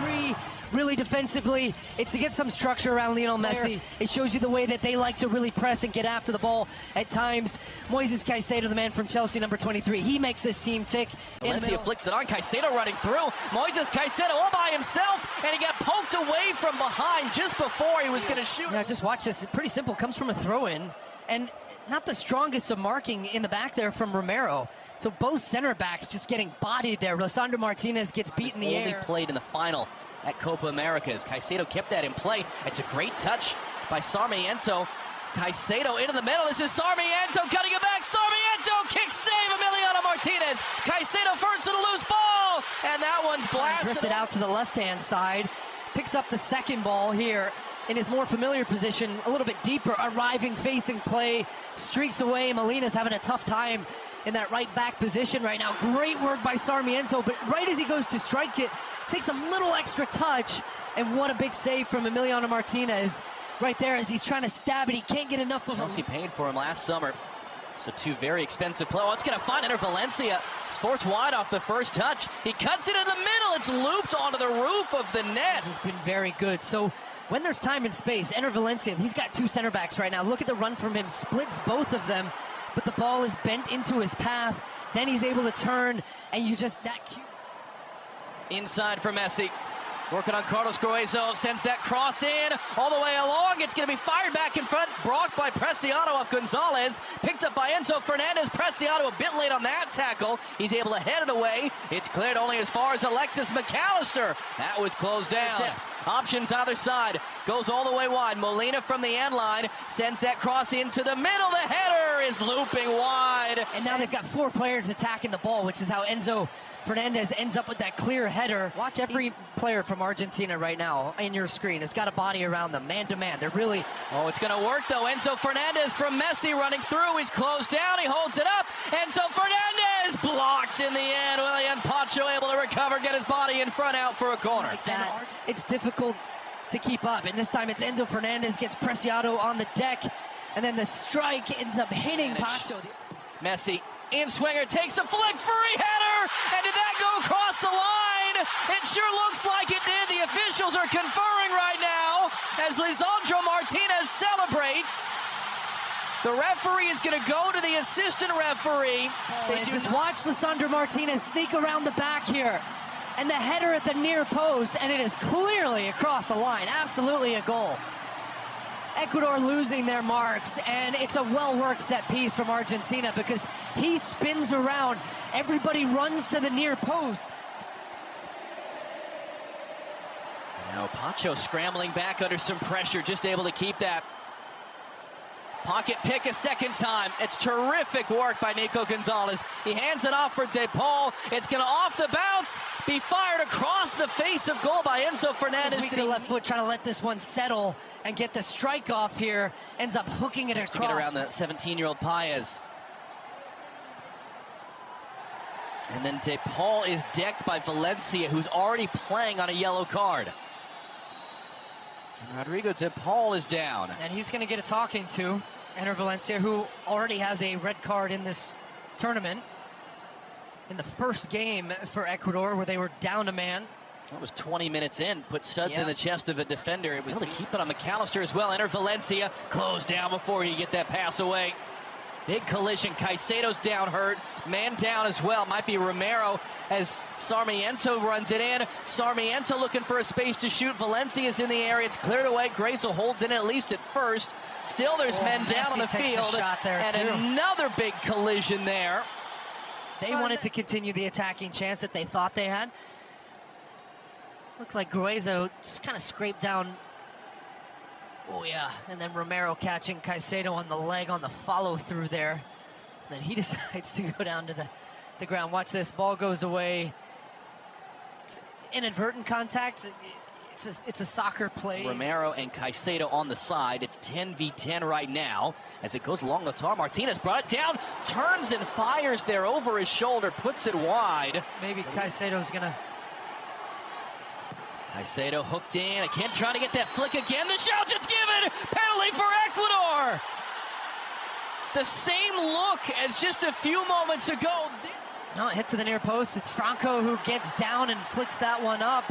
23, really defensively. It's to get some structure around Lionel Messi. It shows you the way that they like to really press and get after the ball at times. Moises Caicedo, the man from Chelsea, number 23, he makes this team tick. Valencia flicks it on, Caicedo running through. Moises Caicedo all by himself, and he got poked away from behind just before he was going to shoot. Yeah, just watch this. It's pretty simple. Comes from a throw-in, and not the strongest of marking in the back there from Romero. So both center backs just getting bodied there. Lisandro Martinez gets beat in the air. Only played in the final at Copa Americas. Caicedo kept that in play. It's a great touch by Sarmiento. Caicedo into the middle. This is Sarmiento cutting it back. Sarmiento kick save. Emiliano Martinez. Caicedo first to the loose ball, and that one's blasted. Drifted out to the left-hand side. Picks up the second ball here in his more familiar position, a little bit deeper, arriving, facing play, streaks away. Molina's having a tough time in that right back position right now. Great work by Sarmiento, but right as he goes to strike it, takes a little extra touch, and what a big save from Emiliano Martinez right there as he's trying to stab it. He can't get enough of him. Chelsea paid for him last summer. So two very expensive players. Oh, it's going to find Enter Valencia. It's forced wide off the first touch. He cuts it in the middle. It's looped onto the roof of the net. This has been very good. So when there's time and space, Enter Valencia, he's got two center backs right now. Look at the run from him, splits both of them, but the ball is bent into his path. Then he's able to turn, and you just, that cute. Inside for Messi. Working on Carlos Gruezo, sends that cross in, all the way along. It's going to be fired back in front, blocked by Preciado off Gonzalez. Picked up by Enzo Fernandez. Preciado a bit late on that tackle. He's able to head it away. It's cleared only as far as Alexis McAllister. That was closed down. Options either side. Goes all the way wide. Molina from the end line sends that cross into the middle. The header is looping wide. And now they've got four players attacking the ball, which is how Enzo Fernandez ends up with that clear header. Watch every player from Argentina right now in your screen. Has got a body around them, man to man. They're really... Oh, it's going to work, though. Enzo Fernandez from Messi running through. He's closed down. He holds it up. Enzo Fernandez blocked in the end. William Pacho able to recover, get his body in front, out for a corner. Like that, it's difficult to keep up. And this time it's Enzo Fernandez gets Preciado on the deck. And then the strike ends up hitting Pacho. Messi. In swinger, takes a flick, free header, and did that go across the line? It sure looks like it did. The officials are conferring right now as Lisandro Martinez celebrates. The referee is going to go to the assistant referee. Just watch Lisandro Martinez sneak around the back here. And the header at the near post, and it is clearly across the line. Absolutely a goal. Ecuador losing their marks, and it's a well-worked set piece from Argentina because he spins around. Everybody runs to the near post. Now Pacho scrambling back under some pressure, just able to keep that. Pocket pick a second time. It's terrific work by Nico Gonzalez. He hands it off for De Paul. It's going to off the bounce, be fired across the face of goal by Enzo Fernandez. To the left foot, trying to let this one settle and get the strike off here. Ends up hooking it across. To get around the 17-year-old Paez. And then De Paul is decked by Valencia, who's already playing on a yellow card. And Rodrigo De Paul is down. And he's going to get a talking to Enter Valencia, who already has a red card in this tournament. In the first game for Ecuador, where they were down a man. That was 20 minutes in, put studs in the chest of a defender. It was able to keep it on McAllister as well. Enter Valencia, closed down before you get that pass away. Big collision. Caicedo's down hurt. Man down as well. Might be Romero as Sarmiento runs it in. Sarmiento looking for a space to shoot. Valencia's in the area. It's cleared away. Gruezo holds in at least at first. Still there's men down on the field. And another big collision there. They wanted to continue the attacking chance that they thought they had. Looked like Gruezo just kind of scraped down. Oh, yeah. And then Romero catching Caicedo on the leg on the follow-through there. And then he decides to go down to the ground. Watch this. Ball goes away. It's inadvertent contact. It's a soccer play. Romero and Caicedo on the side. It's 10v10 right now as it goes along the tar. Martinez brought it down, turns and fires there over his shoulder, puts it wide. Maybe Caicedo's going to... Caicedo hooked in, again trying to get that flick again. The shout gets given! Penalty for Ecuador! The same look as just a few moments ago. No, it hit to the near post. It's Franco who gets down and flicks that one up.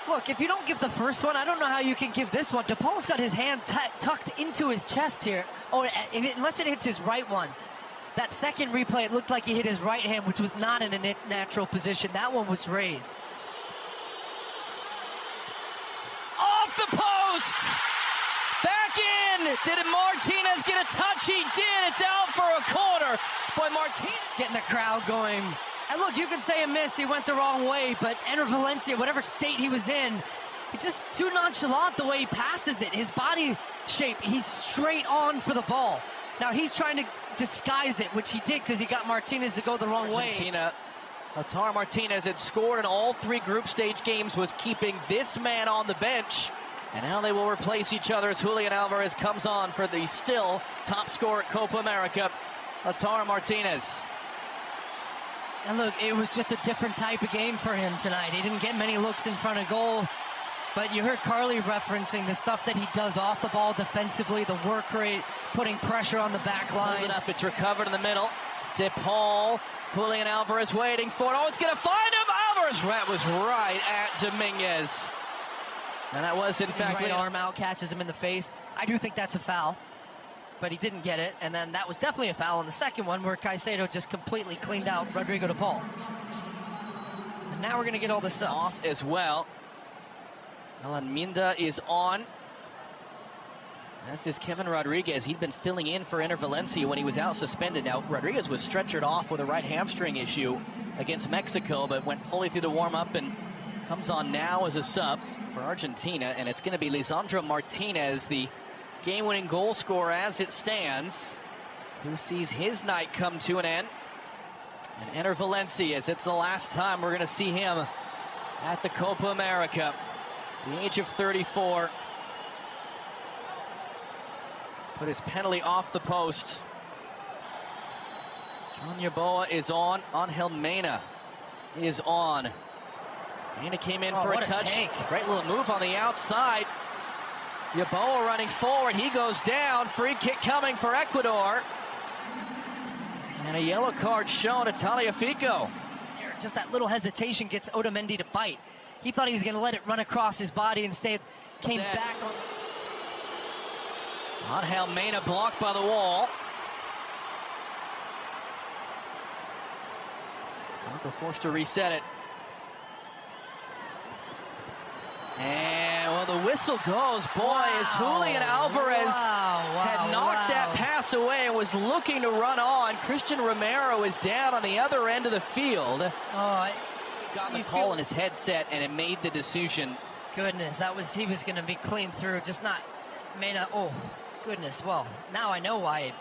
Look, if you don't give the first one, I don't know how you can give this one. DePaul's got his hand tucked into his chest here. Oh, unless it hits his right one. That second replay, it looked like he hit his right hand, which was not in a natural position. That one was raised. Off the post! Back in! Did Martinez get a touch? He did! It's out for a corner. Boy, Martinez getting the crowd going. And look, you can say a miss, he went the wrong way, but Enter Valencia, whatever state he was in, it's just too nonchalant the way he passes it. His body shape, he's straight on for the ball. Now he's trying to disguise it, which he did because he got Martinez to go the wrong way. Argentina, Lautaro Martinez had scored in all 3 group stage games, was keeping this man on the bench. And now they will replace each other as Julian Alvarez comes on for the still top scorer at Copa America, Lautaro Martinez. And look, it was just a different type of game for him tonight. He didn't get many looks in front of goal, but you heard Carly referencing the stuff that he does off the ball defensively, the work rate, putting pressure on the back line. Hold it up, it's recovered in the middle. DePaul, Julian Alvarez waiting for it. Oh, it's gonna find him! Alvarez, that was right at Dominguez. And that was, in fact, his right arm out, catches him in the face. I do think that's a foul, but he didn't get it. And then that was definitely a foul in the second one where Caicedo just completely cleaned out Rodrigo DePaul. And now we're going to get all the subs. Off as well. Alan Minda is on. As is Kevin Rodriguez. He'd been filling in for Enter Valencia when he was out suspended. Now, Rodriguez was stretchered off with a right hamstring issue against Mexico, but went fully through the warm-up and comes on now as a sub for Argentina. And it's going to be Lisandro Martinez, the game-winning goal scorer as it stands, who sees his night come to an end. And Enter Valencia, as it's the last time we're going to see him at the Copa America. The age of 34. Put his penalty off the post. John Yeboah is on. Angel Mena is on. Mena came in for a touch. Great little move on the outside. Yeboah running forward. He goes down. Free kick coming for Ecuador. And a yellow card shown to Tagliafico. Just that little hesitation gets Otamendi to bite. He thought he was going to let it run across his body. Instead, came back on. Angel Mena blocked by the wall. Franco forced to reset it. And, well, the whistle goes. Boy, as Julian Alvarez had knocked that pass away and was looking to run on. Christian Romero is down on the other end of the field. Got the call in his headset, and it made the decision. Goodness, he was going to be clean through, just not Mena. Oh, goodness. Well, now I know why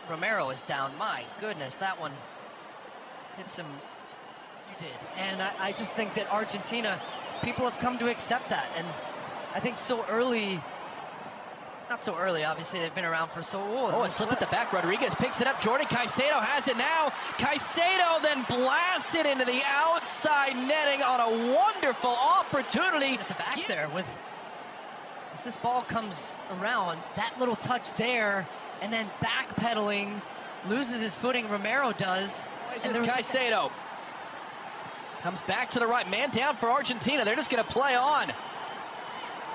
Romero is down. My goodness, that one hit him. You did. And I just think that Argentina, people have come to accept that. And I think so early, not so early, obviously, they've been around for so long. Oh, a slip at the back. Rodriguez picks it up. Jordi Caicedo has it now. Caicedo then blasts it into the outside netting on a wonderful opportunity. At the back there with, as this ball comes around, that little touch there, and then backpedaling, loses his footing, Romero does. And there's Caicedo. Comes back to the right, man down for Argentina. They're just gonna play on.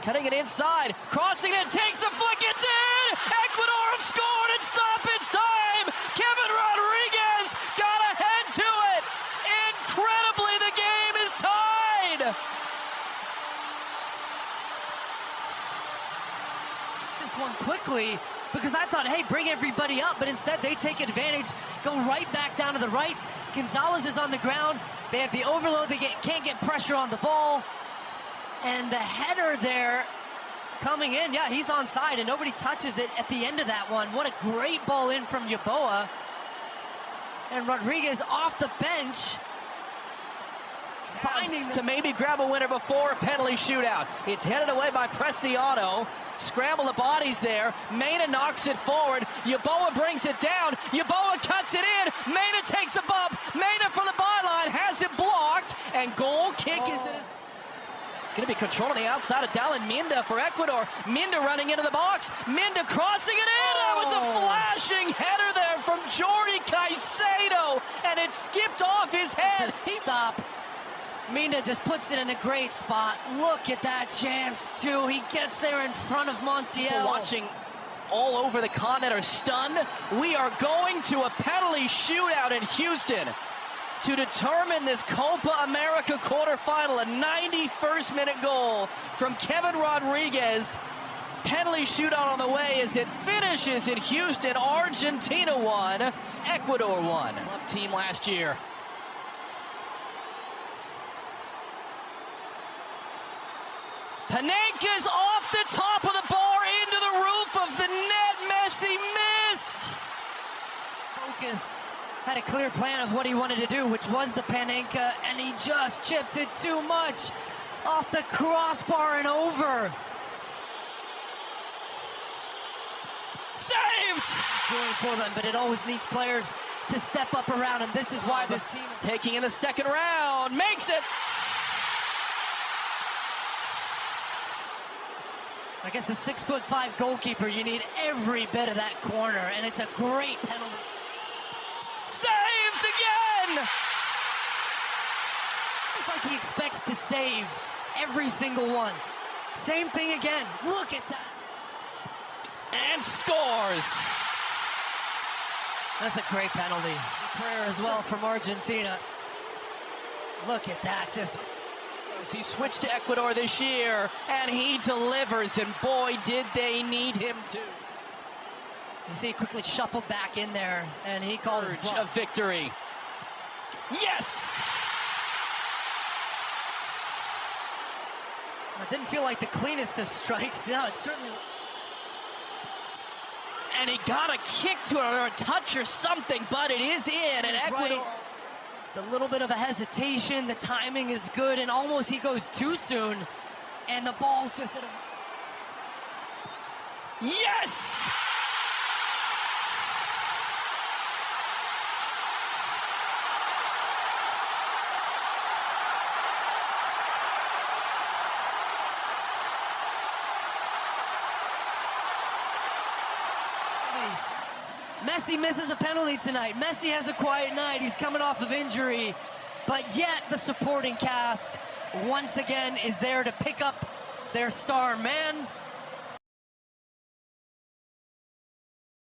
Cutting it inside, crossing it, takes the flick, it's in! Ecuador have scored in stoppage time! Kevin Rodriguez got ahead to it! Incredibly, the game is tied! This one quickly, because I thought, hey, bring everybody up, but instead they take advantage, go right back down to the right. Gonzalez is on the ground. They have the overload, they can't get pressure on the ball. And the header there coming in, yeah, he's onside and nobody touches it at the end of that one. What a great ball in from Yeboah. And Rodriguez off the bench. Finding to maybe grab a winner before a penalty shootout. It's headed away by Preciado. Scramble the bodies there. Mena knocks it forward. Yeboah brings it down. Yeboah cuts it in. Mena takes a bump. Mena from the byline has it blocked. And goal kick is in his... Going to be controlling the outside. It's Alan Minda for Ecuador. Minda running into the box. Minda crossing it in. That was a flashing header there from Jordi Caicedo. And it skipped off his head. Stop. Mina just puts it in a great spot. Look at that chance, too. He gets there in front of Montiel. People watching all over the continent are stunned. We are going to a penalty shootout in Houston to determine this Copa America quarterfinal. A 91st minute goal from Kevin Rodriguez. Penalty shootout on the way as it finishes in Houston. Argentina won, Ecuador won. Club team last year. Panenka's off the top of the bar into the roof of the net. Messi missed. Focused, had a clear plan of what he wanted to do, which was the Panenka, and he just chipped it too much off the crossbar and over. Saved! Doing for them, but it always needs players to step up around, and this is why this team is taking in the second round, makes it. Against a 6'5" goalkeeper, you need every bit of that corner, and it's a great penalty. Saved again! It's like he expects to save every single one. Same thing again. Look at that. And scores. That's a great penalty. Prayer as well from Argentina. Look at that. Just. He switched to Ecuador this year, and he delivers, and boy, did they need him to. You see, he quickly shuffled back in there, and he called his bluff. A victory. Yes! It didn't feel like the cleanest of strikes. No, it certainly. And he got a kick to it, or a touch or something, but it is in, and Ecuador. Right. The little bit of a hesitation, the timing is good, and almost he goes too soon, and the ball's just at a... Yes! Messi misses a penalty tonight. Messi has a quiet night. He's coming off of injury, but yet the supporting cast once again is there to pick up their star man.